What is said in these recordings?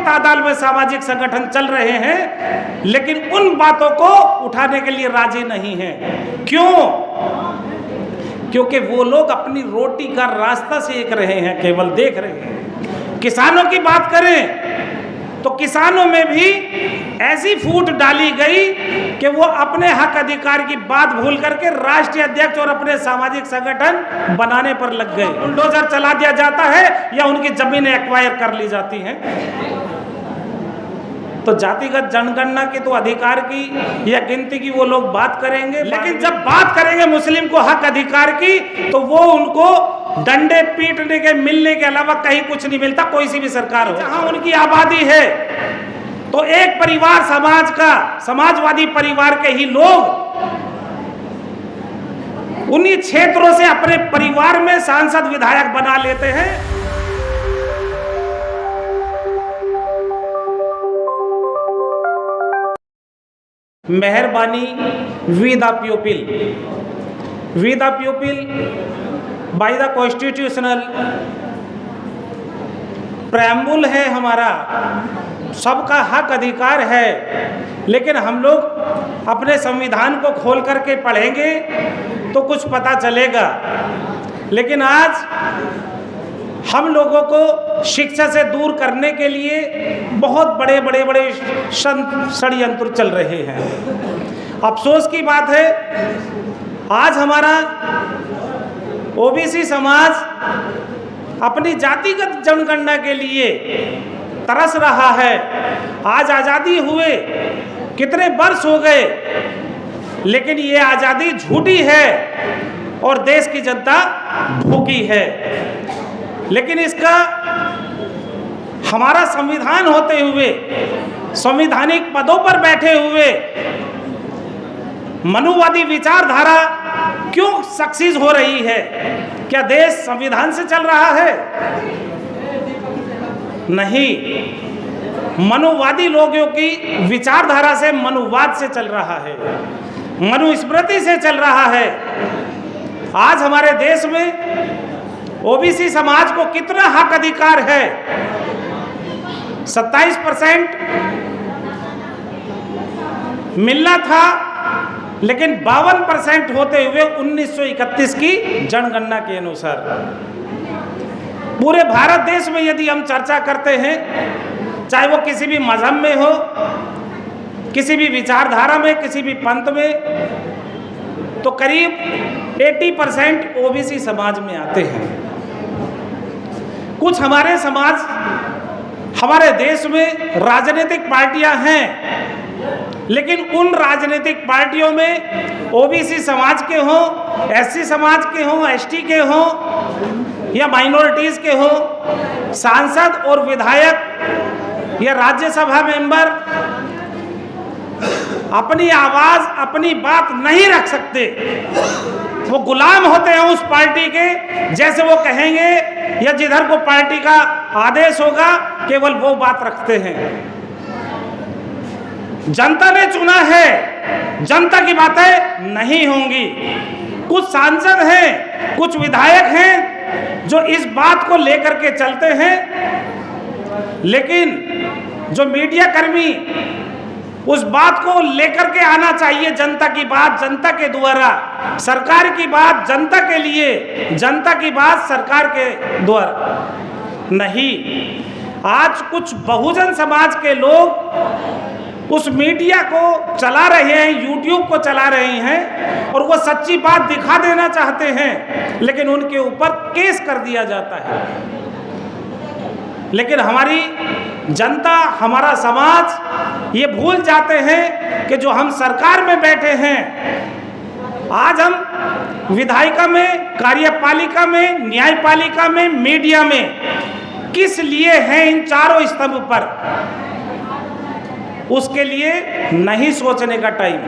तादाद में सामाजिक संगठन चल रहे हैं, लेकिन उन बातों को उठाने के लिए राजी नहीं है। क्यों? क्योंकि वो लोग अपनी रोटी का रास्ता सेक रहे हैं, केवल देख रहे हैं। किसानों की बात करें तो किसानों में भी ऐसी फूट डाली गई कि वो अपने हक अधिकार की बात भूल करके राष्ट्रीय अध्यक्ष और अपने सामाजिक संगठन बनाने पर लग गए। बुलडोजर चला दिया जाता है या उनकी जमीनें एक्वायर कर ली जाती हैं। तो जातिगत जनगणना के तो अधिकार की या गिनती की वो लोग बात करेंगे, लेकिन जब बात करेंगे मुस्लिम को हक अधिकार की तो वो उनको डंडे पीटने के मिलने के अलावा कहीं कुछ नहीं मिलता, कोई सी भी सरकार हो। जहां उनकी आबादी है तो एक परिवार समाज का, समाजवादी परिवार के ही लोग उन्हीं क्षेत्रों से अपने परिवार में सांसद विधायक बना लेते हैं। मेहरबानी we the people by the constitutional preamble है हमारा, सबका हक अधिकार है। लेकिन हम लोग अपने संविधान को खोल करके पढ़ेंगे तो कुछ पता चलेगा। लेकिन आज हम लोगों को शिक्षा से दूर करने के लिए बहुत बड़े षड्यंत्र चल रहे हैं। अफसोस की बात है, आज हमारा ओबीसी समाज अपनी जातिगत जनगणना के लिए तरस रहा है। आज आज़ादी हुए कितने वर्ष हो गए, लेकिन ये आज़ादी झूठी है और देश की जनता भूखी है। लेकिन इसका हमारा संविधान होते हुए, संवैधानिक पदों पर बैठे हुए मनुवादी विचारधारा क्यों सक्सेस हो रही है? क्या देश संविधान से चल रहा है? नहीं, मनुवादी लोगों की विचारधारा से, मनुवाद से चल रहा है, मनुस्मृति से चल रहा है। आज हमारे देश में ओबीसी समाज को कितना हक अधिकार है? 27% मिलना था, लेकिन 52% होते हुए 1931 की जनगणना के अनुसार। पूरे भारत देश में यदि हम चर्चा करते हैं, चाहे वो किसी भी मजहब में हो, किसी भी विचारधारा में, किसी भी पंथ में, तो करीब 80% ओबीसी समाज में आते हैं। कुछ हमारे समाज, हमारे देश में राजनीतिक पार्टियां हैं, लेकिन उन राजनीतिक पार्टियों में ओबीसी समाज के हों, एससी समाज के हों, एसटी के हों या माइनॉरिटीज के हों, सांसद और विधायक या राज्यसभा मेंबर अपनी आवाज, अपनी बात नहीं रख सकते। वो गुलाम होते हैं उस पार्टी के, जैसे वो कहेंगे या जिधर को पार्टी का आदेश होगा केवल वो बात रखते हैं। जनता ने चुना है, जनता की बातें नहीं होंगी। कुछ सांसद हैं, कुछ विधायक हैं जो इस बात को लेकर के चलते हैं, लेकिन जो मीडिया कर्मी उस बात को लेकर के आना चाहिए, जनता की बात जनता के द्वारा, सरकार की बात जनता के लिए, जनता की बात सरकार के द्वारा नहीं। आज कुछ बहुजन समाज के लोग उस मीडिया को चला रहे हैं, यूट्यूब को चला रहे हैं और वो सच्ची बात दिखा देना चाहते हैं, लेकिन उनके ऊपर केस कर दिया जाता है। लेकिन हमारी जनता, हमारा समाज ये भूल जाते हैं कि जो हम सरकार में बैठे हैं, आज हम विधायिका में, कार्यपालिका में, न्यायपालिका में, मीडिया में किस लिए हैं इन चारों स्तंभ पर, उसके लिए नहीं सोचने का टाइम।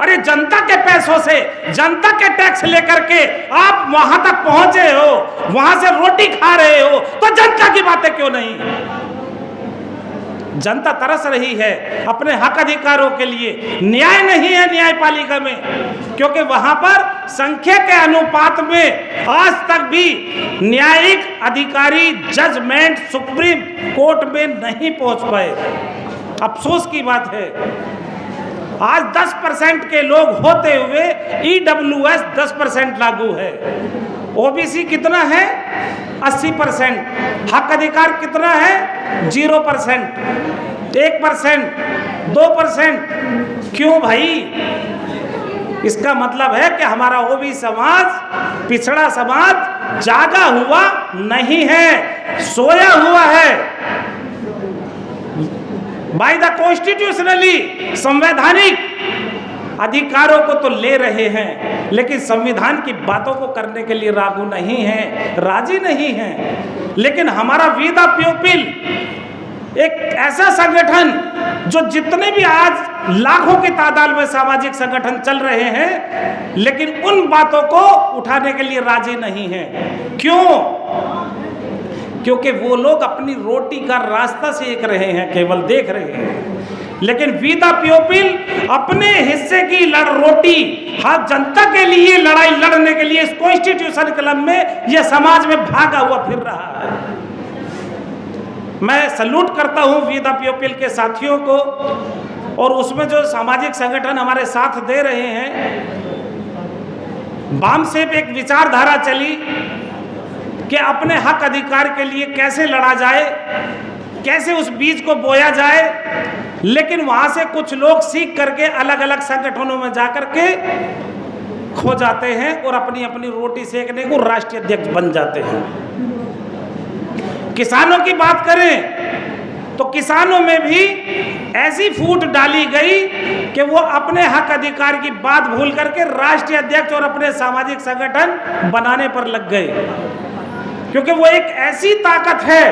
अरे जनता के पैसों से, जनता के टैक्स लेकर के आप वहां तक पहुंचे हो, वहां से रोटी खा रहे हो, तो जनता की बातें क्यों नहीं? जनता तरस रही है अपने हक अधिकारों के लिए। न्याय नहीं है न्यायपालिका में, क्योंकि वहां पर संख्या के अनुपात में आज तक भी न्यायिक अधिकारी जजमेंट सुप्रीम कोर्ट में नहीं पहुंच पाए। अफसोस की बात है, आज 10% के लोग होते हुए EWS 10% लागू है। OBC कितना है? 80%। हक अधिकार कितना है? 0%, 1%, 2%। क्यों भाई? इसका मतलब है कि हमारा OBC समाज, पिछड़ा समाज जागा हुआ नहीं है, सोया हुआ है। बाय द कॉन्स्टिट्यूशनली संवैधानिक अधिकारों को तो ले रहे हैं, लेकिन संविधान की बातों को करने के लिए राजी नहीं है, राजी नहीं है। लेकिन हमारा वी द पीपल एक ऐसा संगठन जो जितने भी आज लाखों की तादाद में सामाजिक संगठन चल रहे हैं, लेकिन उन बातों को उठाने के लिए राजी नहीं है। क्यों? क्योंकि वो लोग अपनी रोटी का रास्ता सेक रहे हैं, केवल देख रहे हैं। लेकिन वी द पीपल अपने हिस्से की रोटी हर जनता के लिए लड़ाई लड़ने के लिए इस कॉन्स्टिट्यूशन क्लब में, यह समाज में भागा हुआ फिर रहा है। मैं सल्यूट करता हूं वी द पीपल के साथियों को, और उसमें जो सामाजिक संगठन हमारे साथ दे रहे हैं। वाम से एक विचारधारा चली कि अपने हक अधिकार के लिए कैसे लड़ा जाए, कैसे उस बीज को बोया जाए। लेकिन वहां से कुछ लोग सीख करके अलग अलग संगठनों में जाकर के खो जाते हैं और अपनी अपनी रोटी सेकने को राष्ट्रीय अध्यक्ष बन जाते हैं। किसानों की बात करें तो किसानों में भी ऐसी फूट डाली गई कि वो अपने हक अधिकार की बात भूल करके राष्ट्रीय अध्यक्ष और अपने सामाजिक संगठन बनाने पर लग गए, क्योंकि वो एक ऐसी ताकत है,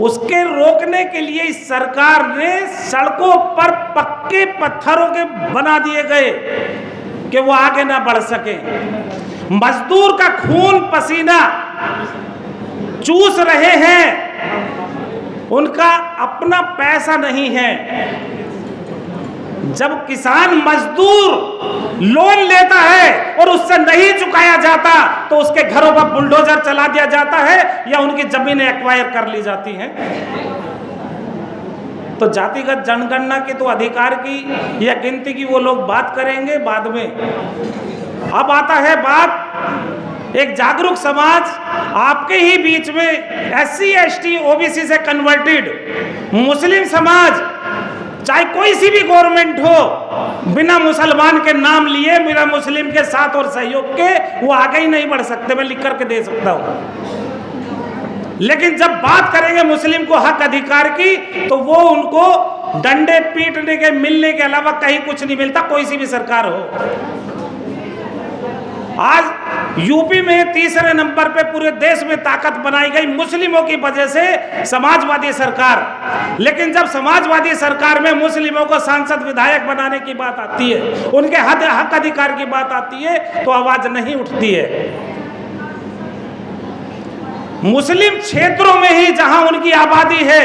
उसके रोकने के लिए इस सरकार ने सड़कों पर पक्के पत्थरों के बना दिए गए कि वो आगे ना बढ़ सके। मजदूर का खून पसीना चूस रहे हैं, उनका अपना पैसा नहीं है। जब किसान मजदूर लोन लेता है और उससे नहीं चुकाया जाता तो उसके घरों पर बुलडोजर चला दिया जाता है या उनकी जमीनें एक्वायर कर ली जाती हैं। तो जातिगत जनगणना की तो अधिकार की या गिनती की वो लोग बात करेंगे बाद में। अब आता है बात एक जागरूक समाज आपके ही बीच में SC ST OBC से कन्वर्टेड मुस्लिम समाज, चाहे कोई सी भी गवर्नमेंट हो, बिना मुसलमान के नाम लिए, बिना मुस्लिम के साथ और सहयोग के वो आगे ही नहीं बढ़ सकते। मैं लिख करके दे सकता हूं। लेकिन जब बात करेंगे मुस्लिम को हक अधिकार की तो वो उनको डंडे पीटने के मिलने के अलावा कहीं कुछ नहीं मिलता, कोई सी भी सरकार हो। आज यूपी में तीसरे नंबर पे पूरे देश में ताकत बनाई गई मुस्लिमों की वजह से समाजवादी सरकार। लेकिन जब समाजवादी सरकार में मुस्लिमों को सांसद विधायक बनाने की बात आती है, उनके हक अधिकार की बात आती है, तो आवाज नहीं उठती है। मुस्लिम क्षेत्रों में ही जहां उनकी आबादी है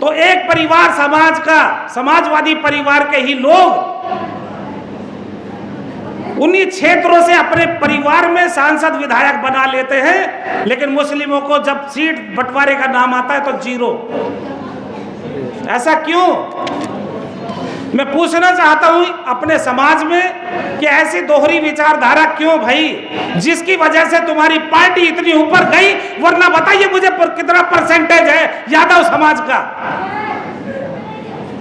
तो एक परिवार समाज का, समाजवादी परिवार के ही लोग उन्हीं क्षेत्रों से अपने परिवार में सांसद विधायक बना लेते हैं। लेकिन मुस्लिमों को जब सीट बंटवारे का नाम आता है तो जीरो। ऐसा क्यों? मैं पूछना चाहता हूं अपने समाज में कि ऐसी दोहरी विचारधारा क्यों भाई, जिसकी वजह से तुम्हारी पार्टी इतनी ऊपर गई। वरना बताइए मुझे कितना परसेंटेज है यादव समाज का।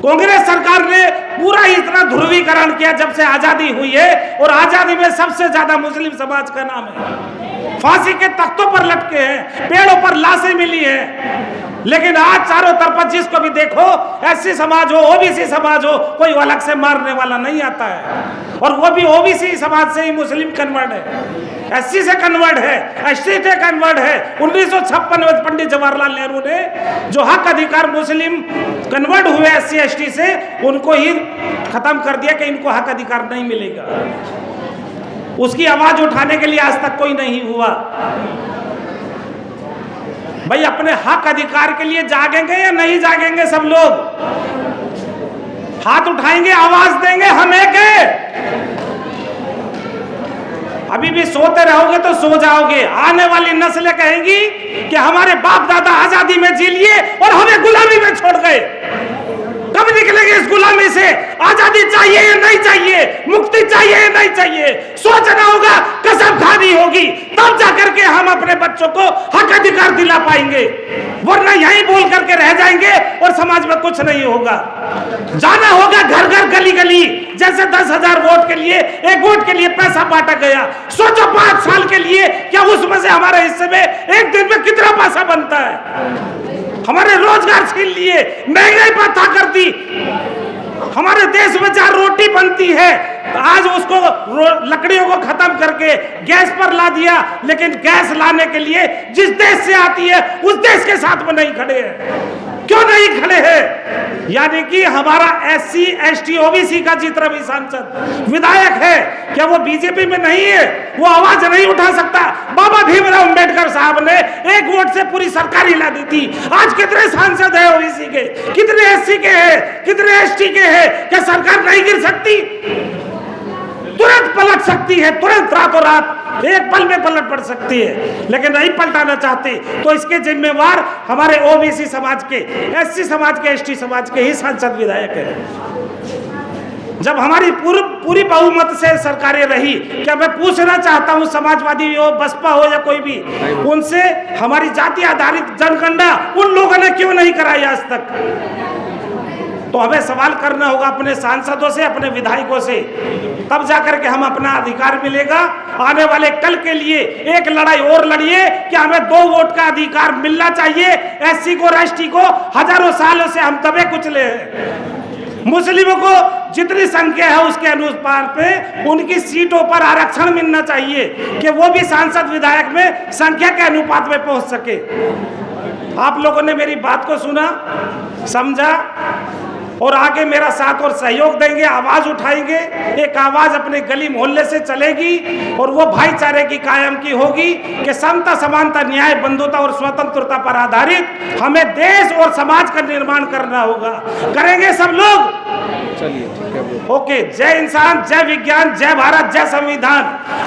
कांग्रेस सरकार ने पूरा इतना ध्रुवीकरण किया जब से आजादी हुई है, और आजादी में सबसे ज्यादा मुस्लिम समाज का नाम है। फांसी के तख्तों पर लटके हैं, पेड़ों पर लाशें मिली हैं। लेकिन आज चारों तरफ जिसको भी देखो, SC समाज हो, OBC समाज हो, कोई अलग से मारने वाला नहीं आता है। और वो भी OBC समाज से ही मुस्लिम कन्वर्ट है, SC से कन्वर्ट है, ST से कन्वर्ट है। 1956 में पंडित जवाहरलाल नेहरू ने जो हक अधिकार मुस्लिम कन्वर्ट हुए SC ST से, उनको ही खत्म कर दिया कि इनको हक अधिकार नहीं मिलेगा। उसकी आवाज उठाने के लिए आज तक कोई नहीं हुआ। भाई अपने हक अधिकार के लिए जागेंगे या नहीं जागेंगे? सब लोग हाथ उठाएंगे, आवाज देंगे, हम एक हैं। अभी भी सोते रहोगे तो सो जाओगे। आने वाली नस्लें कहेंगी कि हमारे बाप दादा आजादी में जी लिए और हमें गुलामी में छोड़ गए। कब निकलेंगे इस गुलामी से? आजादी चाहिए या नहीं चाहिए? मुक्ति चाहिए या नहीं चाहिए? सोचना होगा, कसम खानी होगी, तब जाकर के हम अपने बच्चों को हक अधिकार दिला पाएंगे। वरना यहीं बोल करके रह जाएंगे और समाज में कुछ नहीं होगा। जाना होगा घर घर, गली गली। जैसे 10,000 वोट के लिए, एक वोट के लिए पैसा बांटा गया, सोचो 5 साल के लिए क्या उसमें से हमारे हिस्से में एक दिन में कितना पैसा बनता है? हमारे रोजगार छीन लिए, महंगाई पता कर दी। हमारे देश में जहां रोटी बनती है आज उसको लकड़ियों को खत्म करके गैस पर ला दिया, लेकिन गैस लाने के लिए जिस देश से आती है उस देश के साथ में नहीं खड़े हैं। क्यों नहीं खड़े हैं? यानी कि हमारा SC ST OBC का जितना भी सांसद विधायक है, क्या वो बीजेपी में नहीं है? वो आवाज नहीं उठा सकता? बाबा भीमराव अंबेडकर साहब ने एक वोट से पूरी सरकार हिला दी थी। आज कितने सांसद है OBC के, कितने SC के हैं, कितने ST के हैं? क्या सरकार नहीं गिर सकती? तुरंत पलट सकती है, तुरंत रातों रात एक पल में पलट पड़ सकती है, लेकिन नहीं पलटाना चाहती। तो इसके जिम्मेवार हमारे OBC समाज के, SC समाज के, ST समाज के ही सांसद विधायक हैं। जब हमारी पूरी बहुमत से सरकारें रही, क्या मैं पूछना चाहता हूं, समाजवादी हो, बसपा हो या कोई भी, उनसे हमारी जाति आधारित जनगणना उन लोगों ने क्यों नहीं कराई आज तक? तो हमें सवाल करना होगा अपने सांसदों से, अपने विधायकों से, तब जाकर के हम अपना अधिकार मिलेगा। आने वाले कल के लिए एक लड़ाई और लड़िए कि हमें 2 वोट का अधिकार मिलना चाहिए। SC को, ST को हजारों सालों से हम दबे कुचले हैं। मुस्लिमों को जितनी संख्या है उसके अनुसार पे उनकी सीटों पर आरक्षण मिलना चाहिए कि वो भी सांसद विधायक में संख्या के अनुपात में पहुंच सके। आप लोगों ने मेरी बात को सुना, समझा और आगे मेरा साथ और सहयोग देंगे, आवाज उठाएंगे। एक आवाज अपने गली मोहल्ले से चलेगी और वो भाईचारे की कायम की होगी कि समता, समानता, न्याय, बंधुता और स्वतंत्रता पर आधारित हमें देश और समाज का निर्माण करना होगा। करेंगे सब लोग? चलिए ठीक है। ओके। जय इंसान, जय विज्ञान, जय भारत, जय संविधान।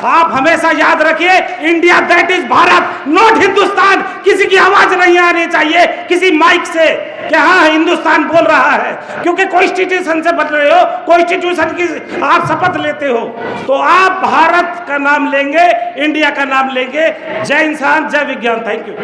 आप हमेशा याद रखिए, India that is Bharat, not Hindustan. किसी की आवाज नहीं आनी चाहिए किसी माइक से कि हाँ हिंदुस्तान बोल रहा है, क्योंकि कॉन्स्टिट्यूशन से बदल रहे हो, कॉन्स्टिट्यूशन की आप शपथ लेते हो, तो आप भारत का नाम लेंगे, इंडिया का नाम लेंगे। जय इंसान, जय विज्ञान। Thank you.